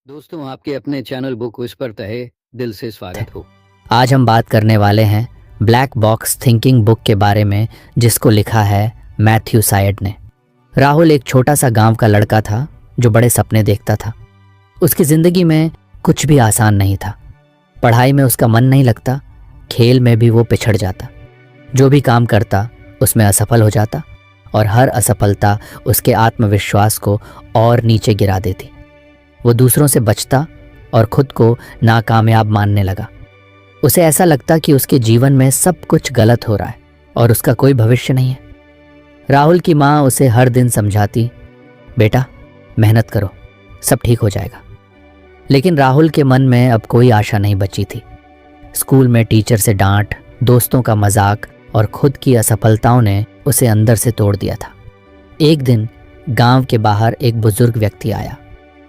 दोस्तों, आपके अपने चैनल बुक विस्पर तहे दिल से स्वागत हो। आज हम बात करने वाले हैं ब्लैक बॉक्स थिंकिंग बुक के बारे में, जिसको लिखा है मैथ्यू सायड ने। राहुल एक छोटा सा गांव का लड़का था जो बड़े सपने देखता था। उसकी ज़िंदगी में कुछ भी आसान नहीं था। पढ़ाई में उसका मन नहीं लगता, खेल में भी वो पिछड़ जाता। जो भी काम करता उसमें असफल हो जाता और हर असफलता उसके आत्मविश्वास को और नीचे गिरा देती। वो दूसरों से बचता और खुद को नाकामयाब मानने लगा। उसे ऐसा लगता कि उसके जीवन में सब कुछ गलत हो रहा है और उसका कोई भविष्य नहीं है। राहुल की माँ उसे हर दिन समझाती, बेटा मेहनत करो, सब ठीक हो जाएगा। लेकिन राहुल के मन में अब कोई आशा नहीं बची थी। स्कूल में टीचर से डांट, दोस्तों का मजाक और खुद की असफलताओं ने उसे अंदर से तोड़ दिया था। एक दिन गांव के बाहर एक बुजुर्ग व्यक्ति आया।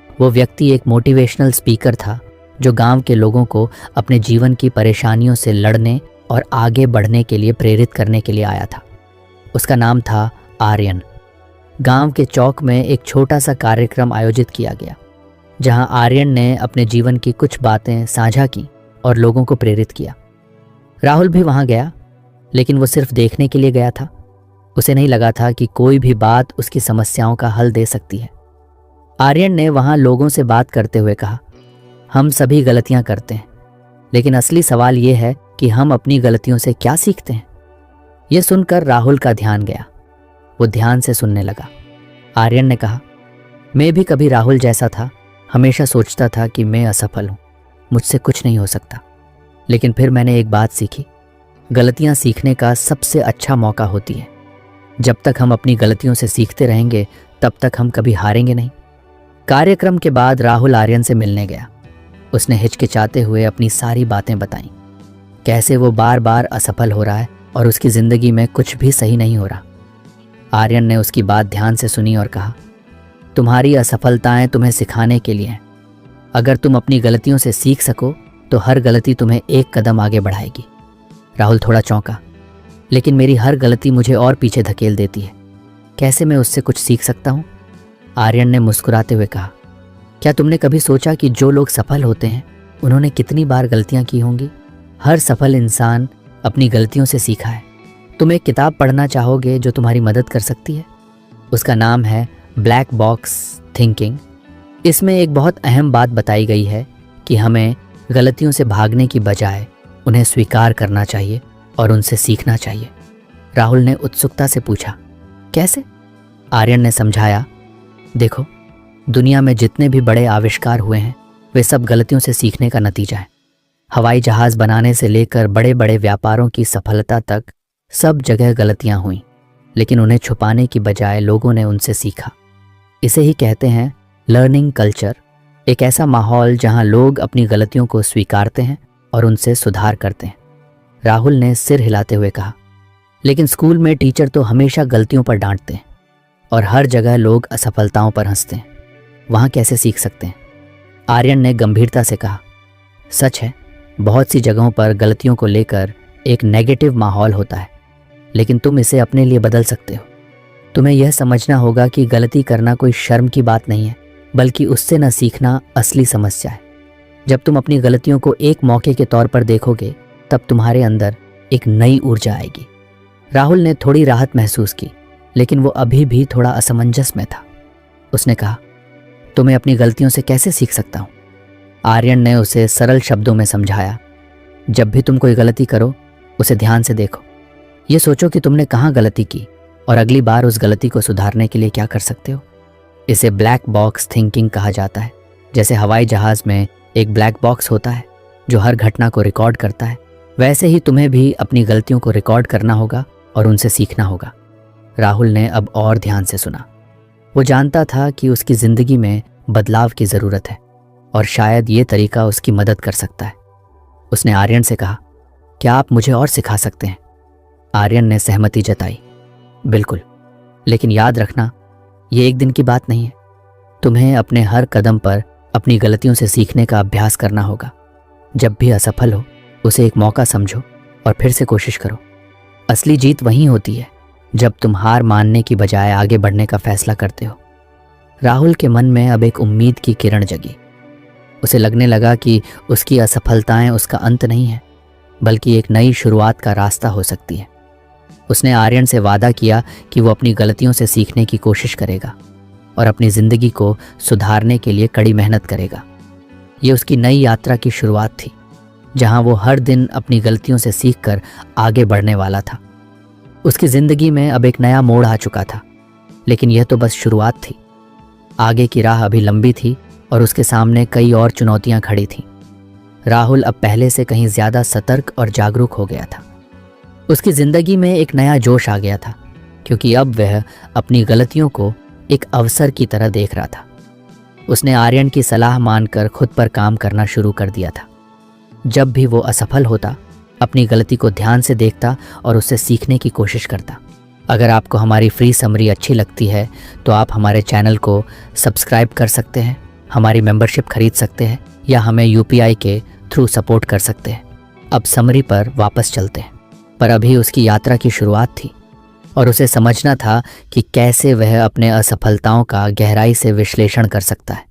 वो व्यक्ति एक मोटिवेशनल स्पीकर था जो गांव के लोगों को अपने जीवन की परेशानियों से लड़ने और आगे बढ़ने के लिए प्रेरित करने के लिए आया था। उसका नाम था आर्यन। गांव के चौक में एक छोटा सा कार्यक्रम आयोजित किया गया, जहां आर्यन ने अपने जीवन की कुछ बातें साझा की और लोगों को प्रेरित किया। राहुल भी वहां गया, लेकिन वो सिर्फ देखने के लिए गया था। उसे नहीं लगा था कि कोई भी बात उसकी समस्याओं का हल दे सकती है। आर्यन ने वहां लोगों से बात करते हुए कहा, हम सभी गलतियां करते हैं, लेकिन असली सवाल यह है कि हम अपनी गलतियों से क्या सीखते हैं। यह सुनकर राहुल का ध्यान गया। वो ध्यान से सुनने लगा। आर्यन ने कहा, मैं भी कभी राहुल जैसा था। हमेशा सोचता था कि मैं असफल हूं, मुझसे कुछ नहीं हो सकता। लेकिन फिर मैंने एक बात सीखी, गलतियां सीखने का सबसे अच्छा मौका होती है। जब तक हम अपनी गलतियों से सीखते रहेंगे, तब तक हम कभी हारेंगे नहीं। कार्यक्रम के बाद राहुल आर्यन से मिलने गया। उसने हिचकिचाते हुए अपनी सारी बातें बताईं, कैसे वो बार बार असफल हो रहा है और उसकी ज़िंदगी में कुछ भी सही नहीं हो रहा। आर्यन ने उसकी बात ध्यान से सुनी और कहा, तुम्हारी असफलताएं तुम्हें सिखाने के लिए हैं। अगर तुम अपनी गलतियों से सीख सको तो हर गलती तुम्हें एक कदम आगे बढ़ाएगी। राहुल थोड़ा चौंका, लेकिन मेरी हर गलती मुझे और पीछे धकेल देती है। कैसे मैं उससे कुछ सीख सकता हूँ? आर्यन ने मुस्कुराते हुए कहा, क्या तुमने कभी सोचा कि जो लोग सफल होते हैं उन्होंने कितनी बार गलतियां की होंगी? हर सफल इंसान अपनी गलतियों से सीखा है। तुम एक किताब पढ़ना चाहोगे जो तुम्हारी मदद कर सकती है। उसका नाम है ब्लैक बॉक्स थिंकिंग। इसमें एक बहुत अहम बात बताई गई है कि हमें गलतियों से भागने की बजाय उन्हें स्वीकार करना चाहिए और उनसे सीखना चाहिए। राहुल ने उत्सुकता से पूछा, कैसे? आर्यन ने समझाया, देखो, दुनिया में जितने भी बड़े आविष्कार हुए हैं वे सब गलतियों से सीखने का नतीजा है। हवाई जहाज़ बनाने से लेकर बड़े बड़े व्यापारों की सफलता तक सब जगह गलतियां हुई, लेकिन उन्हें छुपाने की बजाय लोगों ने उनसे सीखा। इसे ही कहते हैं लर्निंग कल्चर, एक ऐसा माहौल जहां लोग अपनी गलतियों को स्वीकारते हैं और उनसे सुधार करते हैं। राहुल ने सिर हिलाते हुए कहा, लेकिन स्कूल में टीचर तो हमेशा गलतियों पर डांटते हैं और हर जगह लोग असफलताओं पर हंसते हैं। वहाँ कैसे सीख सकते हैं? आर्यन ने गंभीरता से कहा, सच है, बहुत सी जगहों पर गलतियों को लेकर एक नेगेटिव माहौल होता है, लेकिन तुम इसे अपने लिए बदल सकते हो। तुम्हें यह समझना होगा कि गलती करना कोई शर्म की बात नहीं है, बल्कि उससे न सीखना असली समस्या है। जब तुम अपनी गलतियों को एक मौके के तौर पर देखोगे, तब तुम्हारे अंदर एक नई ऊर्जा आएगी। राहुल ने थोड़ी राहत महसूस की, लेकिन वो अभी भी थोड़ा असमंजस में था। उसने कहा, तो मैं अपनी गलतियों से कैसे सीख सकता हूँ? आर्यन ने उसे सरल शब्दों में समझाया, जब भी तुम कोई गलती करो उसे ध्यान से देखो। ये सोचो कि तुमने कहाँ गलती की और अगली बार उस गलती को सुधारने के लिए क्या कर सकते हो। इसे ब्लैक बॉक्स थिंकिंग कहा जाता है। जैसे हवाई जहाज़ में एक ब्लैक बॉक्स होता है जो हर घटना को रिकॉर्ड करता है, वैसे ही तुम्हें भी अपनी गलतियों को रिकॉर्ड करना होगा और उनसे सीखना होगा। राहुल ने अब और ध्यान से सुना। वो जानता था कि उसकी ज़िंदगी में बदलाव की ज़रूरत है और शायद ये तरीका उसकी मदद कर सकता है। उसने आर्यन से कहा, क्या आप मुझे और सिखा सकते हैं? आर्यन ने सहमति जताई, बिल्कुल, लेकिन याद रखना, ये एक दिन की बात नहीं है। तुम्हें अपने हर कदम पर अपनी गलतियों से सीखने का अभ्यास करना होगा। जब भी असफल हो उसे एक मौका समझो और फिर से कोशिश करो। असली जीत वहीं होती है जब तुम हार मानने की बजाय आगे बढ़ने का फैसला करते हो। राहुल के मन में अब एक उम्मीद की किरण जगी। उसे लगने लगा कि उसकी असफलताएं उसका अंत नहीं है, बल्कि एक नई शुरुआत का रास्ता हो सकती है। उसने आर्यन से वादा किया कि वो अपनी गलतियों से सीखने की कोशिश करेगा और अपनी ज़िंदगी को सुधारने के लिए कड़ी मेहनत करेगा। ये उसकी नई यात्रा की शुरुआत थी, जहां वो हर दिन अपनी गलतियों से सीखकर आगे बढ़ने वाला था। उसकी ज़िंदगी में अब एक नया मोड़ आ चुका था, लेकिन यह तो बस शुरुआत थी। आगे की राह अभी लंबी थी और उसके सामने कई और चुनौतियां खड़ी थीं। राहुल अब पहले से कहीं ज़्यादा सतर्क और जागरूक हो गया था। उसकी ज़िंदगी में एक नया जोश आ गया था, क्योंकि अब वह अपनी गलतियों को एक अवसर की तरह देख रहा था। उसने आर्यन की सलाह मानकर खुद पर काम करना शुरू कर दिया था। जब भी वो असफल होता, अपनी गलती को ध्यान से देखता और उससे सीखने की कोशिश करता। अगर आपको हमारी फ्री समरी अच्छी लगती है तो आप हमारे चैनल को सब्सक्राइब कर सकते हैं, हमारी मेंबरशिप खरीद सकते हैं या हमें यूपीआई के थ्रू सपोर्ट कर सकते हैं। अब समरी पर वापस चलते हैं। पर अभी उसकी यात्रा की शुरुआत थी और उसे समझना था कि कैसे वह अपने असफलताओं का गहराई से विश्लेषण कर सकता है।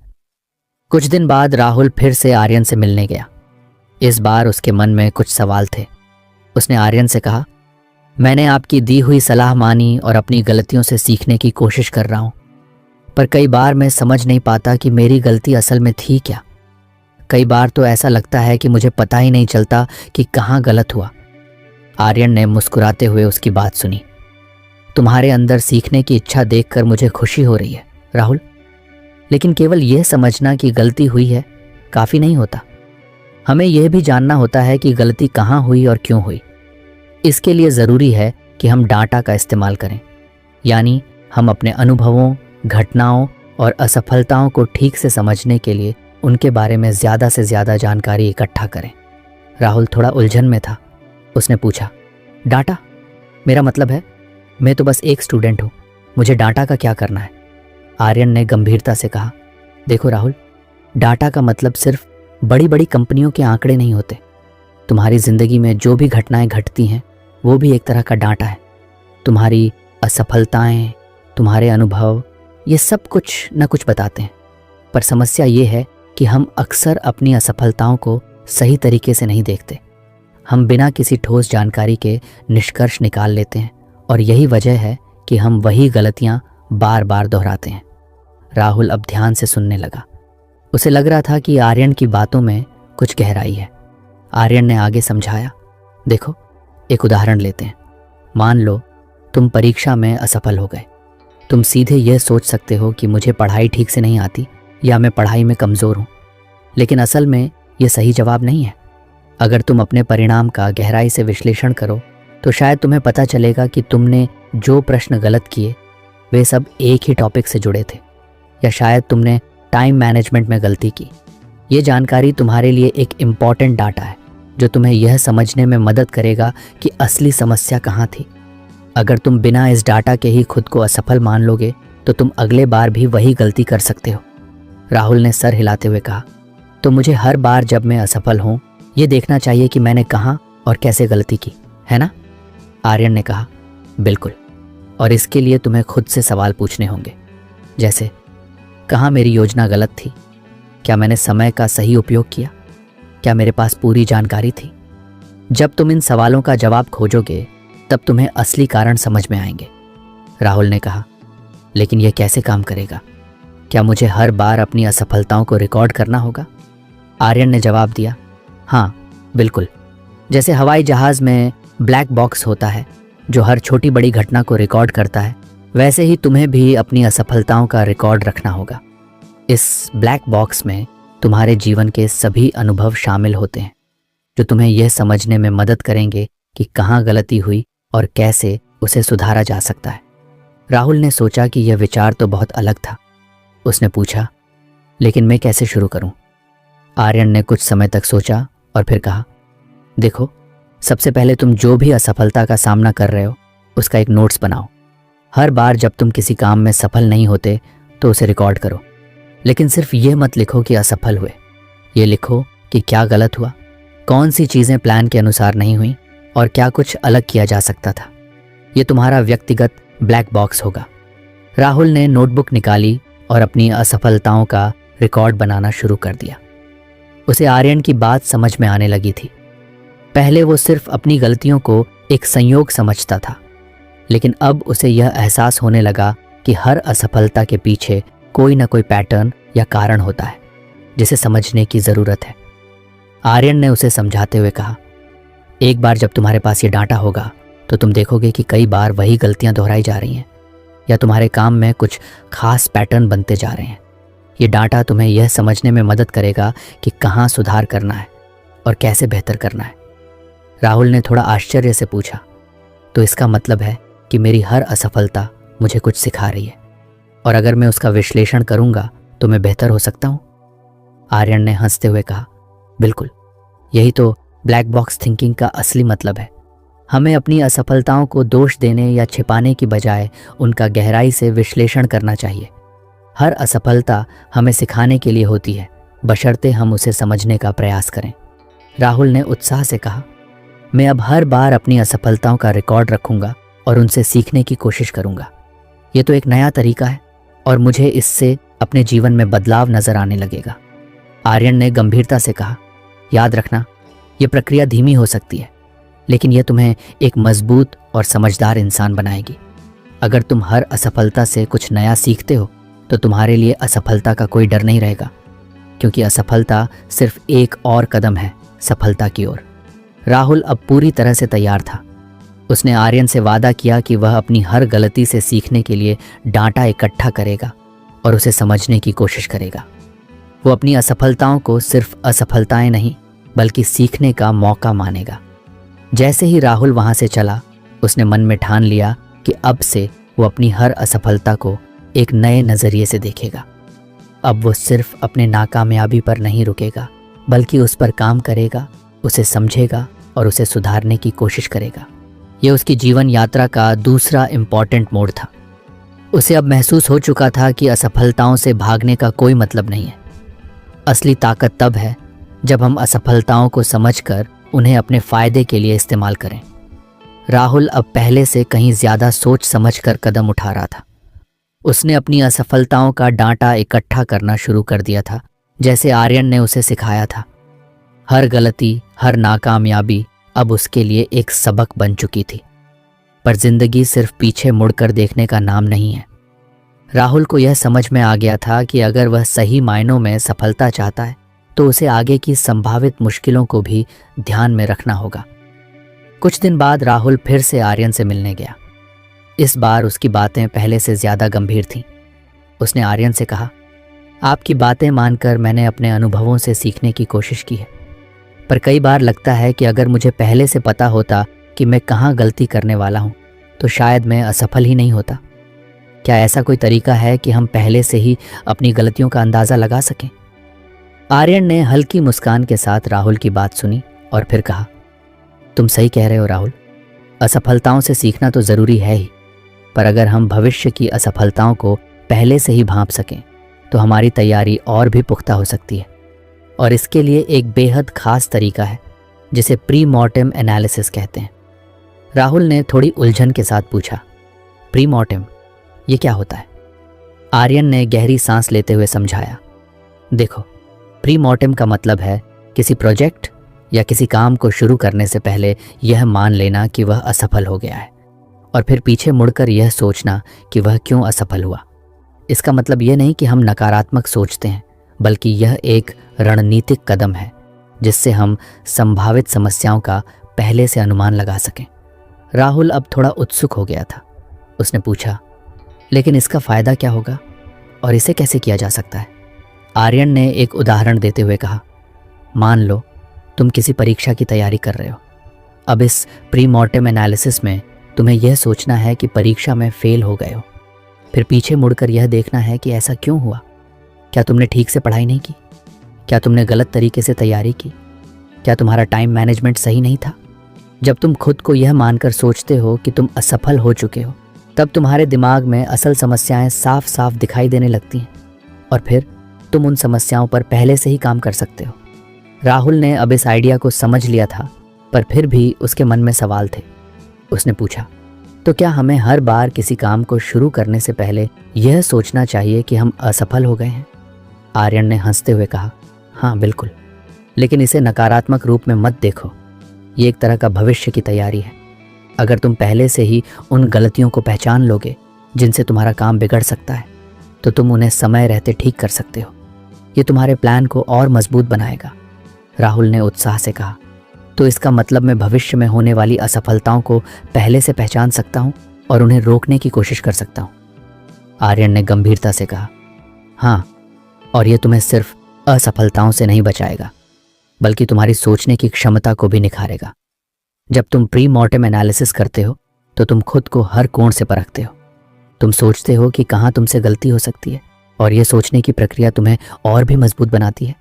कुछ दिन बाद राहुल फिर से आर्यन से मिलने गया। इस बार उसके मन में कुछ सवाल थे। उसने आर्यन से कहा, मैंने आपकी दी हुई सलाह मानी और अपनी गलतियों से सीखने की कोशिश कर रहा हूं, पर कई बार मैं समझ नहीं पाता कि मेरी गलती असल में थी क्या। कई बार तो ऐसा लगता है कि मुझे पता ही नहीं चलता कि कहाँ गलत हुआ। आर्यन ने मुस्कुराते हुए उसकी बात सुनी। तुम्हारे अंदर सीखने की इच्छा देखकर मुझे खुशी हो रही है राहुल, लेकिन केवल यह समझना कि गलती हुई है काफ़ी नहीं होता। हमें यह भी जानना होता है कि गलती कहाँ हुई और क्यों हुई। इसके लिए ज़रूरी है कि हम डाटा का इस्तेमाल करें, यानी हम अपने अनुभवों, घटनाओं और असफलताओं को ठीक से समझने के लिए उनके बारे में ज़्यादा से ज़्यादा जानकारी इकट्ठा करें। राहुल थोड़ा उलझन में था। उसने पूछा, डाटा? मेरा मतलब है मैं तो बस एक स्टूडेंट हूँ, मुझे डाटा का क्या करना है? आर्यन ने गंभीरता से कहा, देखो राहुल, डाटा का मतलब सिर्फ बड़ी बड़ी कंपनियों के आंकड़े नहीं होते। तुम्हारी ज़िंदगी में जो भी घटनाएं घटती हैं वो भी एक तरह का डाटा है। तुम्हारी असफलताएं, तुम्हारे अनुभव, ये सब कुछ न कुछ बताते हैं। पर समस्या ये है कि हम अक्सर अपनी असफलताओं को सही तरीके से नहीं देखते। हम बिना किसी ठोस जानकारी के निष्कर्ष निकाल लेते हैं और यही वजह है कि हम वही गलतियां बार बार दोहराते हैं। राहुल अब ध्यान से सुनने लगा। उसे लग रहा था कि आर्यन की बातों में कुछ गहराई है। आर्यन ने आगे समझाया, देखो एक उदाहरण लेते हैं। मान लो तुम परीक्षा में असफल हो गए। तुम सीधे यह सोच सकते हो कि मुझे पढ़ाई ठीक से नहीं आती या मैं पढ़ाई में कमज़ोर हूँ, लेकिन असल में यह सही जवाब नहीं है। अगर तुम अपने परिणाम का गहराई से विश्लेषण करो तो शायद तुम्हें पता चलेगा कि तुमने जो प्रश्न गलत किए वे सब एक ही टॉपिक से जुड़े थे, या शायद तुमने टाइम मैनेजमेंट में गलती की। ये जानकारी तुम्हारे लिए एक इम्पॉर्टेंट डाटा है जो तुम्हें यह समझने में मदद करेगा कि असली समस्या कहाँ थी। अगर तुम बिना इस डाटा के ही खुद को असफल मान लोगे तो तुम अगले बार भी वही गलती कर सकते हो। राहुल ने सर हिलाते हुए कहा, तो मुझे हर बार जब मैं असफल हूँ ये देखना चाहिए कि मैंने कहाँ और कैसे गलती की, है ना? आर्यन ने कहा, बिल्कुल। और इसके लिए तुम्हें खुद से सवाल पूछने होंगे, जैसे कहाँ मेरी योजना गलत थी? क्या मैंने समय का सही उपयोग किया? क्या मेरे पास पूरी जानकारी थी? जब तुम इन सवालों का जवाब खोजोगे तब तुम्हें असली कारण समझ में आएंगे। राहुल ने कहा, लेकिन यह कैसे काम करेगा? क्या मुझे हर बार अपनी असफलताओं को रिकॉर्ड करना होगा? आर्यन ने जवाब दिया, हाँ बिल्कुल। जैसे हवाई जहाज़ में ब्लैक बॉक्स होता है जो हर छोटी बड़ी घटना को रिकॉर्ड करता है, वैसे ही तुम्हें भी अपनी असफलताओं का रिकॉर्ड रखना होगा। इस ब्लैक बॉक्स में तुम्हारे जीवन के सभी अनुभव शामिल होते हैं जो तुम्हें यह समझने में मदद करेंगे कि कहाँ गलती हुई और कैसे उसे सुधारा जा सकता है। राहुल ने सोचा कि यह विचार तो बहुत अलग था। उसने पूछा, लेकिन मैं कैसे शुरू करूं? आर्यन ने कुछ समय तक सोचा और फिर कहा, देखो, सबसे पहले तुम जो भी असफलता का सामना कर रहे हो उसका एक नोट्स बनाओ। हर बार जब तुम किसी काम में सफल नहीं होते तो उसे रिकॉर्ड करो, लेकिन सिर्फ ये मत लिखो कि असफल हुए। ये लिखो कि क्या गलत हुआ, कौन सी चीज़ें प्लान के अनुसार नहीं हुई और क्या कुछ अलग किया जा सकता था। ये तुम्हारा व्यक्तिगत ब्लैक बॉक्स होगा। राहुल ने नोटबुक निकाली और अपनी असफलताओं का रिकॉर्ड बनाना शुरू कर दिया। उसे आर्यन की बात समझ में आने लगी थी। पहले वो सिर्फ अपनी गलतियों को एक संयोग समझता था, लेकिन अब उसे यह एहसास होने लगा कि हर असफलता के पीछे कोई ना कोई पैटर्न या कारण होता है जिसे समझने की जरूरत है। आर्यन ने उसे समझाते हुए कहा, एक बार जब तुम्हारे पास ये डाटा होगा तो तुम देखोगे कि कई बार वही गलतियां दोहराई जा रही हैं या तुम्हारे काम में कुछ खास पैटर्न बनते जा रहे हैं। ये डाटा तुम्हें यह समझने में मदद करेगा कि कहाँ सुधार करना है और कैसे बेहतर करना है। राहुल ने थोड़ा आश्चर्य से पूछा, तो इसका मतलब है कि मेरी हर असफलता मुझे कुछ सिखा रही है और अगर मैं उसका विश्लेषण करूंगा तो मैं बेहतर हो सकता हूं? आर्यन ने हंसते हुए कहा, बिल्कुल, यही तो ब्लैक बॉक्स थिंकिंग का असली मतलब है। हमें अपनी असफलताओं को दोष देने या छिपाने की बजाय उनका गहराई से विश्लेषण करना चाहिए। हर असफलता हमें सिखाने के लिए होती है, बशर्ते हम उसे समझने का प्रयास करें। राहुल ने उत्साह से कहा, मैं अब हर बार अपनी असफलताओं का रिकॉर्ड रखूंगा और उनसे सीखने की कोशिश करूंगा। ये तो एक नया तरीका है और मुझे इससे अपने जीवन में बदलाव नजर आने लगेगा। आर्यन ने गंभीरता से कहा, याद रखना, ये प्रक्रिया धीमी हो सकती है, लेकिन यह तुम्हें एक मजबूत और समझदार इंसान बनाएगी। अगर तुम हर असफलता से कुछ नया सीखते हो तो तुम्हारे लिए असफलता का कोई डर नहीं रहेगा, क्योंकि असफलता सिर्फ एक और कदम है सफलता की ओर। राहुल अब पूरी तरह से तैयार था। उसने आर्यन से वादा किया कि वह अपनी हर गलती से सीखने के लिए डाटा इकट्ठा करेगा और उसे समझने की कोशिश करेगा। वो अपनी असफलताओं को सिर्फ असफलताएं नहीं बल्कि सीखने का मौका मानेगा। जैसे ही राहुल वहां से चला, उसने मन में ठान लिया कि अब से वो अपनी हर असफलता को एक नए नजरिए से देखेगा। अब वो सिर्फ अपने नाकामयाबी पर नहीं रुकेगा, बल्कि उस पर काम करेगा, उसे समझेगा और उसे सुधारने की कोशिश करेगा। यह उसकी जीवन यात्रा का दूसरा इम्पॉर्टेंट मोड़ था। उसे अब महसूस हो चुका था कि असफलताओं से भागने का कोई मतलब नहीं है। असली ताकत तब है जब हम असफलताओं को समझकर उन्हें अपने फायदे के लिए इस्तेमाल करें। राहुल अब पहले से कहीं ज्यादा सोच समझकर कदम उठा रहा था। उसने अपनी असफलताओं का डाटा इकट्ठा करना शुरू कर दिया था, जैसे आर्यन ने उसे सिखाया था। हर गलती, हर नाकामयाबी अब उसके लिए एक सबक बन चुकी थी। पर जिंदगी सिर्फ पीछे मुड़कर देखने का नाम नहीं है। राहुल को यह समझ में आ गया था कि अगर वह सही मायनों में सफलता चाहता है तो उसे आगे की संभावित मुश्किलों को भी ध्यान में रखना होगा। कुछ दिन बाद राहुल फिर से आर्यन से मिलने गया। इस बार उसकी बातें पहले से ज्यादा गंभीर थीं। उसने आर्यन से कहा, आपकी बातें मानकर मैंने अपने अनुभवों से सीखने की कोशिश की है, पर कई बार लगता है कि अगर मुझे पहले से पता होता कि मैं कहाँ गलती करने वाला हूँ तो शायद मैं असफल ही नहीं होता। क्या ऐसा कोई तरीका है कि हम पहले से ही अपनी गलतियों का अंदाजा लगा सकें? आर्यन ने हल्की मुस्कान के साथ राहुल की बात सुनी और फिर कहा, तुम सही कह रहे हो राहुल, असफलताओं से सीखना तो जरूरी है ही, पर अगर हम भविष्य की असफलताओं को पहले से ही भांप सकें तो हमारी तैयारी और भी पुख्ता हो सकती है। और इसके लिए एक बेहद खास तरीका है जिसे प्री मॉर्टेम एनालिसिस कहते हैं। राहुल ने थोड़ी उलझन के साथ पूछा, प्री मॉर्टेम, ये क्या होता है? आर्यन ने गहरी सांस लेते हुए समझाया, देखो, प्री मॉर्टेम का मतलब है किसी प्रोजेक्ट या किसी काम को शुरू करने से पहले यह मान लेना कि वह असफल हो गया है और फिर पीछे मुड़कर यह सोचना कि वह क्यों असफल हुआ। इसका मतलब यह नहीं कि हम नकारात्मक सोचते हैं, बल्कि यह एक रणनीतिक कदम है जिससे हम संभावित समस्याओं का पहले से अनुमान लगा सकें। राहुल अब थोड़ा उत्सुक हो गया था। उसने पूछा, लेकिन इसका फायदा क्या होगा और इसे कैसे किया जा सकता है? आर्यन ने एक उदाहरण देते हुए कहा, मान लो तुम किसी परीक्षा की तैयारी कर रहे हो। अब इस प्री मॉर्टेम एनालिसिस में तुम्हें यह सोचना है कि परीक्षा में फेल हो गए हो, फिर पीछे मुड़कर यह देखना है कि ऐसा क्यों हुआ। क्या तुमने ठीक से पढ़ाई नहीं की? क्या तुमने गलत तरीके से तैयारी की? क्या तुम्हारा टाइम मैनेजमेंट सही नहीं था? जब तुम खुद को यह मानकर सोचते हो कि तुम असफल हो चुके हो, तब तुम्हारे दिमाग में असल समस्याएं साफ साफ दिखाई देने लगती हैं और फिर तुम उन समस्याओं पर पहले से ही काम कर सकते हो। राहुल ने अब इस आइडिया को समझ लिया था, पर फिर भी उसके मन में सवाल थे। उसने पूछा, तो क्या हमें हर बार किसी काम को शुरू करने से पहले यह सोचना चाहिए कि हम असफल हो गए हैं? आर्यन ने हंसते हुए कहा, हाँ बिल्कुल। लेकिन इसे नकारात्मक रूप में मत देखो। ये एक तरह का भविष्य की तैयारी है। अगर तुम पहले से ही उन गलतियों को पहचान लोगे जिनसे तुम्हारा काम बिगड़ सकता है, तो तुम उन्हें समय रहते ठीक कर सकते हो। ये तुम्हारे प्लान को और मजबूत बनाएगा। राहुल ने उत्साह से कहा। तो इसका मतलब मैं भविष्य में होने वाली असफलताओं को पहले से पहचान सकता हूँ और उन्हें रोकने की कोशिश कर सकता हूँ। आर्यन ने गंभीरता से कहा। हाँ, और ये तुम्हें सिर्फ असफलताओं से नहीं बचाएगा, बल्कि तुम्हारी सोचने की क्षमता को भी निखारेगा। जब तुम प्री मॉर्टेम एनालिसिस करते हो तो तुम खुद को हर कोण से परखते हो। तुम सोचते हो कि कहाँ तुमसे गलती हो सकती है, और यह सोचने की प्रक्रिया तुम्हें और भी मजबूत बनाती है।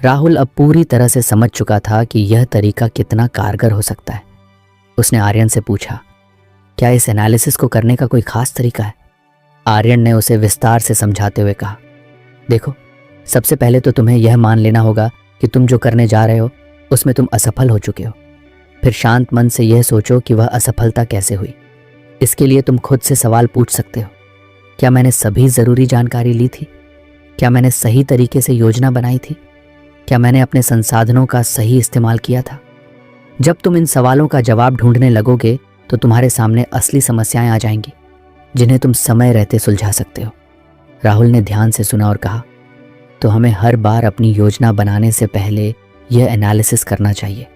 राहुल अब पूरी तरह से समझ चुका था कि यह तरीका कितना कारगर हो सकता है। उसने आर्यन से पूछा, क्या इस एनालिसिस को करने का कोई खास तरीका है? आर्यन ने उसे विस्तार से समझाते हुए कहा, देखो, सबसे पहले तो तुम्हें यह मान लेना होगा कि तुम जो करने जा रहे हो उसमें तुम असफल हो चुके हो। फिर शांत मन से यह सोचो कि वह असफलता कैसे हुई। इसके लिए तुम खुद से सवाल पूछ सकते हो, क्या मैंने सभी ज़रूरी जानकारी ली थी? क्या मैंने सही तरीके से योजना बनाई थी? क्या मैंने अपने संसाधनों का सही इस्तेमाल किया था? जब तुम इन सवालों का जवाब ढूंढने लगोगे तो तुम्हारे सामने असली समस्याएं आ जाएंगी, जिन्हें तुम समय रहते सुलझा सकते हो। राहुल ने ध्यान से सुना और कहा, तो हमें हर बार अपनी योजना बनाने से पहले यह एनालिसिस करना चाहिए,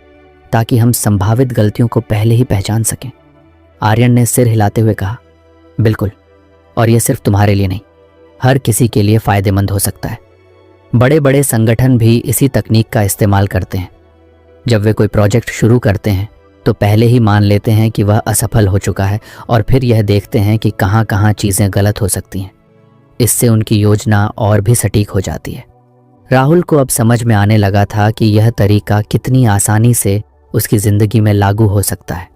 ताकि हम संभावित गलतियों को पहले ही पहचान सकें। आर्यन ने सिर हिलाते हुए कहा, बिल्कुल, और यह सिर्फ तुम्हारे लिए नहीं, हर किसी के लिए फायदेमंद हो सकता है। बड़े बड़े संगठन भी इसी तकनीक का इस्तेमाल करते हैं। जब वे कोई प्रोजेक्ट शुरू करते हैं तो पहले ही मान लेते हैं कि वह असफल हो चुका है, और फिर यह देखते हैं कि कहाँ कहाँ चीज़ें गलत हो सकती हैं। इससे उनकी योजना और भी सटीक हो जाती है। राहुल को अब समझ में आने लगा था कि यह तरीका कितनी आसानी से उसकी ज़िंदगी में लागू हो सकता है।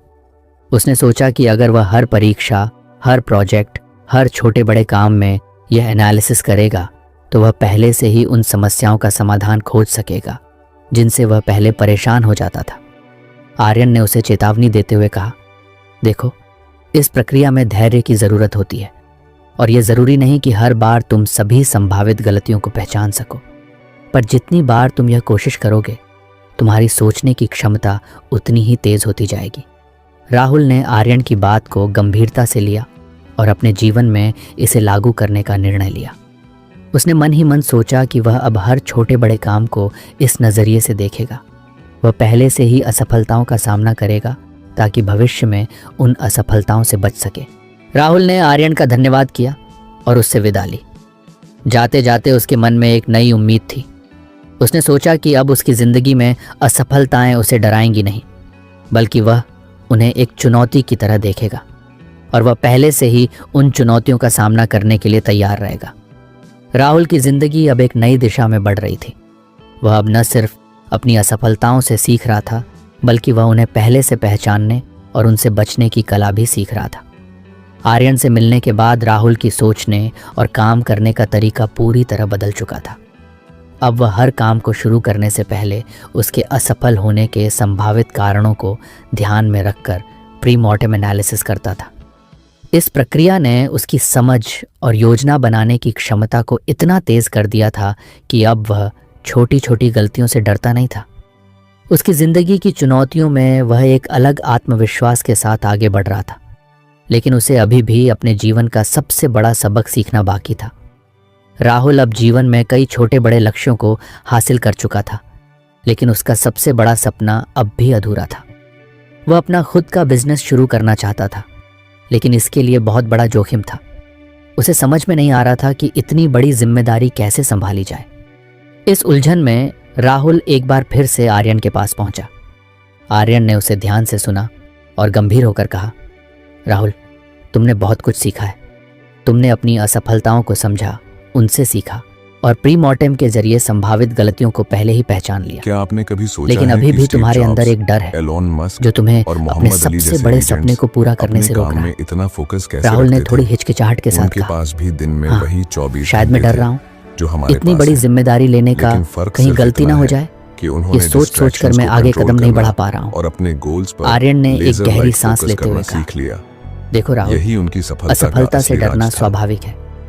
उसने सोचा कि अगर वह हर परीक्षा, हर प्रोजेक्ट, हर छोटे बड़े काम में यह एनालिसिस करेगा तो वह पहले से ही उन समस्याओं का समाधान खोज सकेगा जिनसे वह पहले परेशान हो जाता था। आर्यन ने उसे चेतावनी देते हुए कहा, देखो, इस प्रक्रिया में धैर्य की ज़रूरत होती है, और यह ज़रूरी नहीं कि हर बार तुम सभी संभावित गलतियों को पहचान सको, पर जितनी बार तुम यह कोशिश करोगे, तुम्हारी सोचने की क्षमता उतनी ही तेज़ होती जाएगी। राहुल ने आर्यन की बात को गंभीरता से लिया और अपने जीवन में इसे लागू करने का निर्णय लिया। उसने मन ही मन सोचा कि वह अब हर छोटे बड़े काम को इस नज़रिए से देखेगा। वह पहले से ही असफलताओं का सामना करेगा ताकि भविष्य में उन असफलताओं से बच सके। राहुल ने आर्यन का धन्यवाद किया और उससे विदा ली। जाते जाते उसके मन में एक नई उम्मीद थी। उसने सोचा कि अब उसकी ज़िंदगी में असफलताएं उसे डराएंगी नहीं, बल्कि वह उन्हें एक चुनौती की तरह देखेगा, और वह पहले से ही उन चुनौतियों का सामना करने के लिए तैयार रहेगा। राहुल की ज़िंदगी अब एक नई दिशा में बढ़ रही थी। वह अब न सिर्फ अपनी असफलताओं से सीख रहा था, बल्कि वह उन्हें पहले से पहचानने और उनसे बचने की कला भी सीख रहा था। आर्यन से मिलने के बाद राहुल की सोचने और काम करने का तरीका पूरी तरह बदल चुका था। अब वह हर काम को शुरू करने से पहले उसके असफल होने के संभावित कारणों को ध्यान में रखकर प्री मॉर्टेम एनालिसिस करता था। इस प्रक्रिया ने उसकी समझ और योजना बनाने की क्षमता को इतना तेज कर दिया था कि अब वह छोटी छोटी गलतियों से डरता नहीं था। उसकी ज़िंदगी की चुनौतियों में वह एक अलग आत्मविश्वास के साथ आगे बढ़ रहा था, लेकिन उसे अभी भी अपने जीवन का सबसे बड़ा सबक सीखना बाकी था। राहुल अब जीवन में कई छोटे बड़े लक्ष्यों को हासिल कर चुका था, लेकिन उसका सबसे बड़ा सपना अब भी अधूरा था। वह अपना खुद का बिजनेस शुरू करना चाहता था, लेकिन इसके लिए बहुत बड़ा जोखिम था। उसे समझ में नहीं आ रहा था कि इतनी बड़ी जिम्मेदारी कैसे संभाली जाए। इस उलझन में राहुल एक बार फिर से आर्यन के पास पहुंचा। आर्यन ने उसे ध्यान से सुना और गंभीर होकर कहा, राहुल, तुमने बहुत कुछ सीखा है। तुमने अपनी असफलताओं को समझा, उनसे सीखा और प्री मॉर्टेम के जरिए संभावित गलतियों को पहले ही पहचान लिया। क्या आपने कभी सोचा लेकिन है अभी कि भी स्टीव तुम्हारे जॉब्स, अंदर एक डर है एलोन मस्क जो तुम्हें और अपने मोहम्मद अली सबसे जैसे बड़े एजेंट्स सपने को पूरा करने से अपने रोक काम रहा में है। इतना फोकस कैसे राहुल ने रखते थोड़ी थे? हिचकिचाहट के साथ उनके कहा, पास भी दिन में हाँ, वही 24 शायद मैं घंटे डर थे रहा हूँ जो हमारे इतनी पास बड़ी है। जिम्मेदारी लेने का लेकिन फर्क कहीं सिर्फ गलती ना इतना हो है जाए। कि ये उन्होंने सोच सोच कर मैं आगे कदम नहीं बढ़ा पा रहा हूँ। और अपने गोल्स पर आर्यन ने एक लेजर गहरी लाइट सांस फोकस लेते करना हुए कहा, सीख लिया। देखो राहुल, यही उनकी सफलता का असफलता से असली डरना राज था। स्वाभाविक है,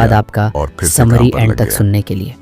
धन्यवाद आपका और फिर से समरी काम पर एंड लग तक गया। सुनने के लिए।